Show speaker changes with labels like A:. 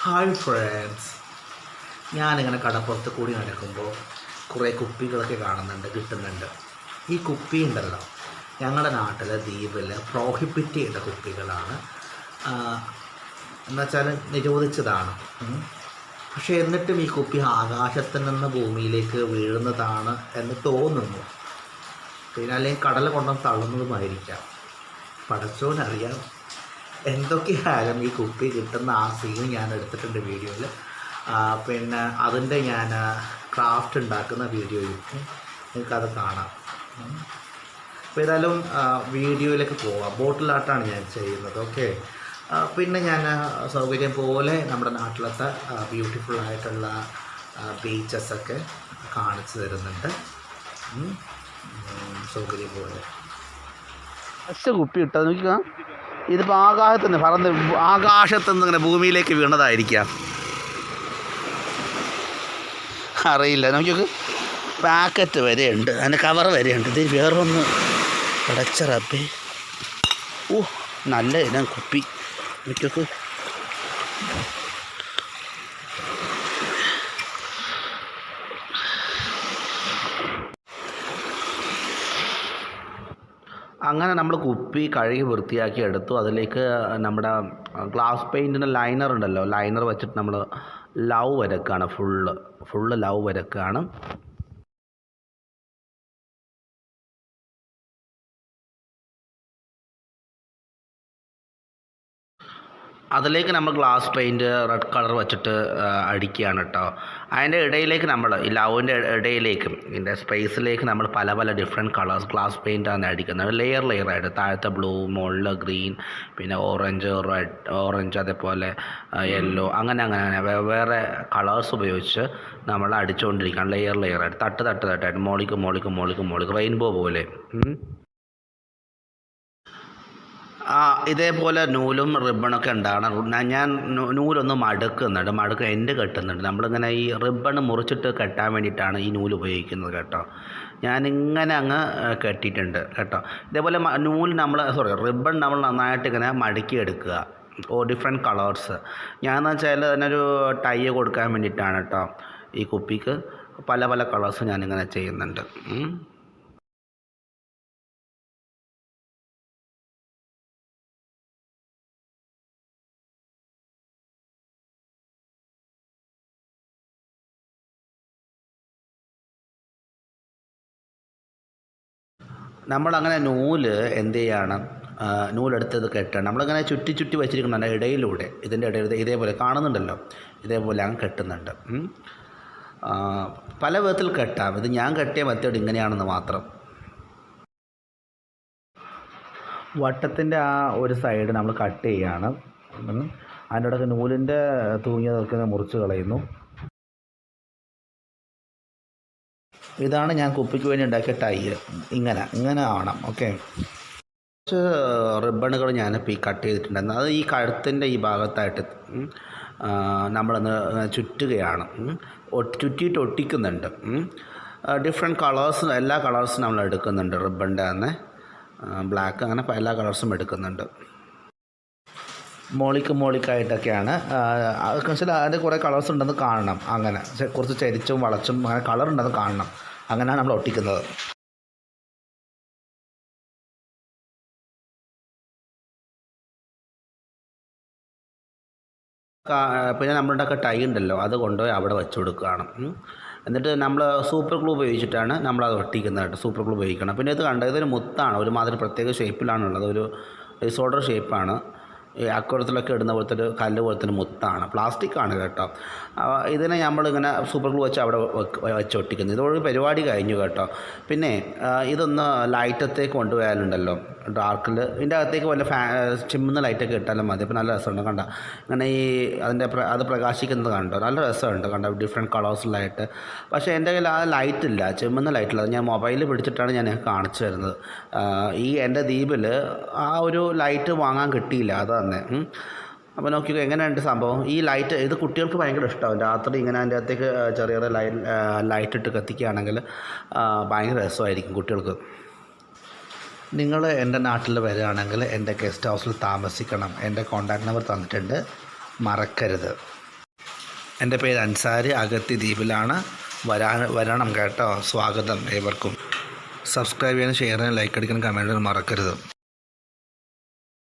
A: Hi friends, ഞാനിങ്ങനെ കടപ്പുറത്ത് കൂടി നടക്കുമ്പോൾ കുറേ കുപ്പികളൊക്കെ കിട്ടുന്നുണ്ട്. ഈ കുപ്പി ഉണ്ടല്ലോ, ഞങ്ങളുടെ നാട്ടിലെ ദ്വീപിൽ പ്രോഹിബിറ്റ് ചെയ്ത കുപ്പികളാണ്. എന്നുവെച്ചാൽ നിരോധിച്ചതാണ്. പക്ഷേ എന്നിട്ടും ഈ കുപ്പി ആകാശത്തിൽ നിന്ന് ഭൂമിയിലേക്ക് വീഴുന്നതാണ് എന്ന് തോന്നുന്നു. പിന്നെ അല്ലെങ്കിൽ കടൽ കൊണ്ടുവന്ന് തള്ളുന്നതുമായിരിക്കാം, പടച്ചോനറിയാം. എന്തൊക്കെയായാലും ഈ കുപ്പി കിട്ടുന്ന ആ സീൻ ഞാൻ എടുത്തിട്ടുണ്ട് വീഡിയോയിൽ. പിന്നെ അതിൻ്റെ ഞാൻ ക്രാഫ്റ്റ് ഉണ്ടാക്കുന്ന വീഡിയോയിൽ നിങ്ങൾക്കത് കാണാം. അപ്പോൾ ഏതായാലും വീഡിയോയിലേക്ക് പോവാം. ബോട്ടിലാട്ടാണ് ഞാൻ ചെയ്യുന്നത്. ഓക്കെ. പിന്നെ ഞാൻ സൗകര്യം പോലെ നമ്മുടെ നാട്ടിലത്തെ ബ്യൂട്ടിഫുള്ളായിട്ടുള്ള ബീച്ചസൊക്കെ കാണിച്ചു തരുന്നുണ്ട്. സൗകര്യം പോലെ കുപ്പി ഇട്ടത് നോക്കിക്കാ. ഇതിപ്പോൾ ആകാശത്തുനിന്ന് ഇങ്ങനെ ഭൂമിയിലേക്ക് വീണതായിരിക്കാം, അറിയില്ല. നോക്കിയൊക്കെ പാക്കറ്റ് വരെയുണ്ട്, അതിന് കവർ വരെയുണ്ട്. ഇത് വേറൊന്ന് അടച്ച റബ്ബേ. നല്ല ഇനം കുപ്പി. നോക്കിയൊക്കെ അങ്ങനെ നമ്മൾ കുപ്പി കഴുകി വൃത്തിയാക്കി എടുത്തു. അതിലേക്ക് നമ്മുടെ ഗ്ലാസ് പെയിൻറ്റിൻ്റെ ലൈനർ ഉണ്ടല്ലോ, ലൈനർ വെച്ചിട്ട് നമ്മൾ ലവ് വരക്കുകയാണ്. ഫുള്ള് ലവ് വരക്കുകയാണ്. അതിലേക്ക് നമ്മൾ ഗ്ലാസ് പെയിൻറ്റ് റെഡ് കളർ വെച്ചിട്ട് അടിക്കുകയാണ് കേട്ടോ. അതിൻ്റെ ഇടയിലേക്ക് നമ്മൾ ഈ ലവിൻ്റെ ഇടയിലേക്കും ഇതിൻ്റെ സ്പേസിലേക്ക് നമ്മൾ പല പല ഡിഫറെൻറ്റ് കളേഴ്സ് ഗ്ലാസ് പെയിൻറ്റാണ് അടിക്കുന്നത്. ലെയറായിട്ട് താഴത്തെ ബ്ലൂ, മുകളിൽ ഗ്രീൻ, പിന്നെ ഓറഞ്ച് അതേപോലെ യെല്ലോ, അങ്ങനെ വേറെ കളേഴ്സ് ഉപയോഗിച്ച് നമ്മൾ അടിച്ചുകൊണ്ടിരിക്കുകയാണ്. ലെയറായിട്ട് തട്ടായിട്ട് മോളിക്ക് റെയിൻബോ പോലെ. ഇതേപോലെ നൂലും റിബണൊക്കെ ഉണ്ടാകണം. ഞാൻ നൂലൊന്ന് മടക്ക് എൻ്റെ കെട്ടുന്നുണ്ട്. നമ്മളിങ്ങനെ ഈ റിബൺ മുറിച്ചിട്ട് കെട്ടാൻ വേണ്ടിയിട്ടാണ് ഈ നൂല് ഉപയോഗിക്കുന്നത് കേട്ടോ. ഞാനിങ്ങനെ അങ്ങ് കെട്ടിയിട്ടുണ്ട് കേട്ടോ. ഇതേപോലെ റിബൺ നമ്മൾ നന്നായിട്ട് ഇങ്ങനെ മടക്കി എടുക്കുക. Different colours. ഞാനെന്ന് വെച്ചാൽ അതിനൊരു ടൈ കൊടുക്കാൻ വേണ്ടിയിട്ടാണ് കേട്ടോ. ഈ കുപ്പിക്ക് പല പല കളേഴ്സ് ഞാനിങ്ങനെ ചെയ്യുന്നുണ്ട്. നമ്മളങ്ങനെ നൂല് എന്ത് ചെയ്യണം, നൂലെടുത്തത് കെട്ടണം. നമ്മളിങ്ങനെ ചുറ്റി വെച്ചിരിക്കണം ഇടയിലൂടെ. ഇതിൻ്റെ ഇടയിൽ ഇതേപോലെ കാണുന്നുണ്ടല്ലോ, ഇതേപോലെ അങ്ങ് കെട്ടുന്നുണ്ട്. പല വിധത്തിൽ കെട്ടാം. ഇത് ഞാൻ കെട്ടിയ മെത്തേഡ് ഇങ്ങനെയാണെന്ന് മാത്രം. വട്ടത്തിൻ്റെ ആ ഒരു സൈഡ് നമ്മൾ കട്ട് ചെയ്യുകയാണ്. അതിൻ്റെ ഇടയ്ക്ക് നൂലിൻ്റെ തൂങ്ങിയതൊക്കെ മുറിച്ച് കളയുന്നു. ഇതാണ് ഞാൻ കുപ്പിക്ക് വേണ്ടി ഉണ്ടാക്കിയ ടൈ. ഇങ്ങനെ ആവണം. ഓക്കെ. കുറച്ച് റിബണുകൾ ഞാനിപ്പോൾ ഈ കട്ട് ചെയ്തിട്ടുണ്ടായിരുന്നു. അത് ഈ കഴുത്തിൻ്റെ ഈ ഭാഗത്തായിട്ട് നമ്മളൊന്ന് ചുറ്റുകയാണ്. ചുറ്റിയിട്ട് ഒട്ടിക്കുന്നുണ്ട്. ഡിഫറെൻറ്റ് കളേഴ്സ്, എല്ലാ കളേഴ്സും നമ്മൾ എടുക്കുന്നുണ്ട്. റിബണിൻ്റെ തന്നെ ബ്ലാക്ക്, അങ്ങനെ എല്ലാ കളേഴ്സും എടുക്കുന്നുണ്ട്. മോളിക്കായിട്ടൊക്കെയാണ്. വെച്ചാൽ അതിൻ്റെ കുറേ കളേഴ്സ് ഉണ്ടെന്ന് കാണണം. അങ്ങനെ കുറച്ച് ചരിച്ചും വളച്ചും അങ്ങനെ കളർ ഉണ്ടെന്ന് കാണണം. അങ്ങനെയാണ് നമ്മൾ ഒട്ടിക്കുന്നത്. പിന്നെ നമ്മളുടെ ടൈ ഉണ്ടല്ലോ, അത് കൊണ്ടുപോയി അവിടെ വെച്ച് കൊടുക്കുകയാണ്. എന്നിട്ട് നമ്മൾ സൂപ്പർ ഗ്ലൂ ഉപയോഗിച്ചിട്ടാണ് നമ്മളത് ഒട്ടിക്കുന്നത്. സൂപ്പർ ഗ്ലൂ ഉപയോഗിക്കണം. പിന്നെ ഇത് ഇതൊരു മുത്താണ്, ഒരുമാതിരി പ്രത്യേക ഷേപ്പിലാണുള്ളത്. ഒരു ഡിസോർഡർ ഷേപ്പാണ്. ഈ അക്വറത്തിലൊക്കെ ഇടുന്ന പോലത്തെ ഒരു കല്ല് പോലത്തെ ഒരു മുത്താണ്. പ്ലാസ്റ്റിക്കാണ് കേട്ടോ. ഇതിനെ നമ്മളിങ്ങനെ സൂപ്പർ ഗ്ലൂ വെച്ച് അവിടെ വെച്ച് ഒട്ടിക്കുന്നത്. ഇതോടെ പരിപാടി കഴിഞ്ഞു കേട്ടോ. പിന്നെ ഇതൊന്ന് ലൈറ്റത്തേക്ക് കൊണ്ടുപോയാലുണ്ടല്ലോ, ഡാർക്കിൽ ഇതിൻ്റെ അകത്തേക്ക് വല്ല ചിമ്മുന്ന ലൈറ്റൊക്കെ ഇട്ടാലും മതി. അപ്പോൾ നല്ല രസമുണ്ട്. കണ്ട ഇങ്ങനെ ഈ അത് പ്രകാശിക്കുന്നത് കണ്ടോ, നല്ല രസമുണ്ട്. കണ്ടോ, ഡിഫറെൻറ്റ് കളേഴ്സിലായിട്ട്. പക്ഷേ എൻ്റെ കയ്യിൽ ആ ലൈറ്റില്ല, ചിമ്മുന്ന ലൈറ്റില്ല. അത് ഞാൻ മൊബൈലിൽ പിടിച്ചിട്ടാണ് ഞാൻ കാണിച്ചു തരുന്നത്. ഈ എൻ്റെ ദ്വീപിൽ ആ ഒരു ലൈറ്റ് വാങ്ങാൻ കിട്ടിയില്ല, അത് തന്നെ. അപ്പോൾ നോക്കിക്കോ എങ്ങനെയുണ്ട് സംഭവം. ഈ ലൈറ്റ് ഇത് കുട്ടികൾക്ക് ഭയങ്കര ഇഷ്ടമാവും. രാത്രി ഇങ്ങനെ അതിൻ്റെ അകത്തേക്ക് ചെറിയ ലൈറ്റ് ഇട്ട് കത്തിക്കുകയാണെങ്കിൽ ഭയങ്കര രസമായിരിക്കും കുട്ടികൾക്ക്. നിങ്ങൾ എൻ്റെ നാട്ടിൽ വരികയാണെങ്കിൽ എൻ്റെ ഗസ്റ്റ് ഹൗസിൽ താമസിക്കണം. എൻ്റെ കോൺടാക്ട് നമ്പർ തന്നിട്ടുണ്ട്, മറക്കരുത്. എൻ്റെ പേര് അൻസാരി, അഗത്തി ദ്വീപിലാണ്. വരണം കേട്ടോ. സ്വാഗതം ഏവർക്കും. സബ്സ്ക്രൈബ് ചെയ്യാനും ഷെയർ ചെയ്യാനും ലൈക്ക് അടിക്കാനും കമൻറ്റ് ചെയ്യാനും മറക്കരുത്.